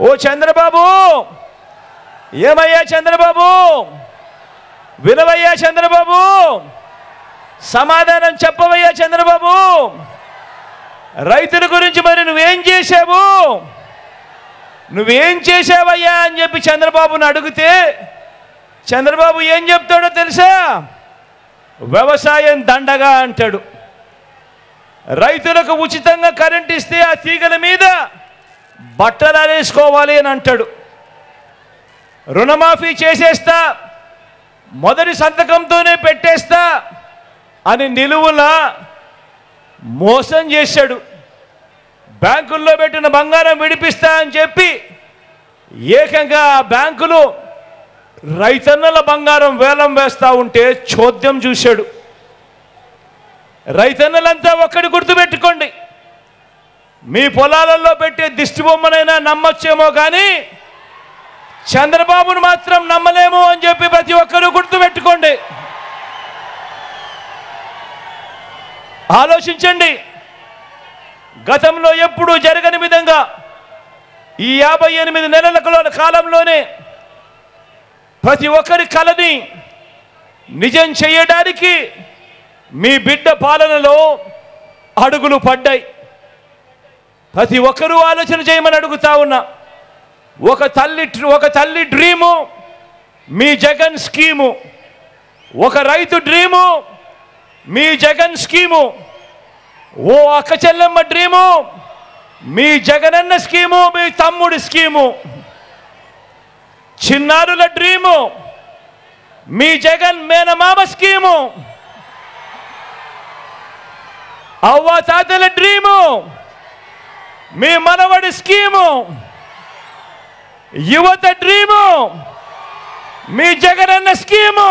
ఓ చంద్రబాబు, ఏమయ్యా చంద్రబాబు, వినవయ్యా చంద్రబాబు, సమాధానం చెప్పవయ్యా చంద్రబాబు, రైతుల గురించి మరి నువ్వేం చేశావు, నువ్వేం చేశావయ్యా అని చెప్పి చంద్రబాబుని అడిగితే చంద్రబాబు ఏం చెప్తాడో తెలుసా? వ్యవసాయం దండగా అంటాడు. రైతులకు ఉచితంగా కరెంట్ ఇస్తే ఆ తీగల మీద బట్టలు ఆరేసుకోవాలి అని అంటాడు. రుణమాఫీ చేసేస్తా, మొదటి సంతకంతోనే పెట్టేస్తా అని నిలువున మోసం చేశాడు. బ్యాంకుల్లో పెట్టిన బంగారం విడిపిస్తా అని చెప్పి ఏకంగా ఆ బ్యాంకులు రైతన్నల బంగారం వేలం వేస్తూ ఉంటే చోద్యం చూశాడు. రైతన్నలంతా ఒక్కడి గుర్తుపెట్టుకోండి, మీ పొలాలలో పెట్టే దిష్టి బొమ్మనైనా నమ్మొచ్చేమో కానీ చంద్రబాబును మాత్రం నమ్మలేము అని చెప్పి ప్రతి ఒక్కరూ గుర్తుపెట్టుకోండి. ఆలోచించండి, గతంలో ఎప్పుడూ జరగని విధంగా ఈ 58 నెలల కాలంలోనే ప్రతి ఒక్కరి కలని నిజం చేయడానికి మీ బిడ్డ పాలనలో అడుగులు పడ్డాయి. ప్రతి ఒక్కరూ ఆలోచన చేయమని అడుగుతా ఉన్నా. ఒక తల్లి డ్రీము మీ జగన్ స్కీము, ఒక రైతు డ్రీము మీ జగన్ స్కీము, ఓ అక్క చెల్లెమ్మ డ్రీము మీ జగనన్న స్కీము, మీ తమ్ముడి స్కీము, చిన్నారుల డ్రీము మీ జగన్ మేనమామ స్కీము, అవ్వ తాతల డ్రీము మీ మనవడి స్కీము, యువత డ్రీము మీ జగనన్న స్కీము.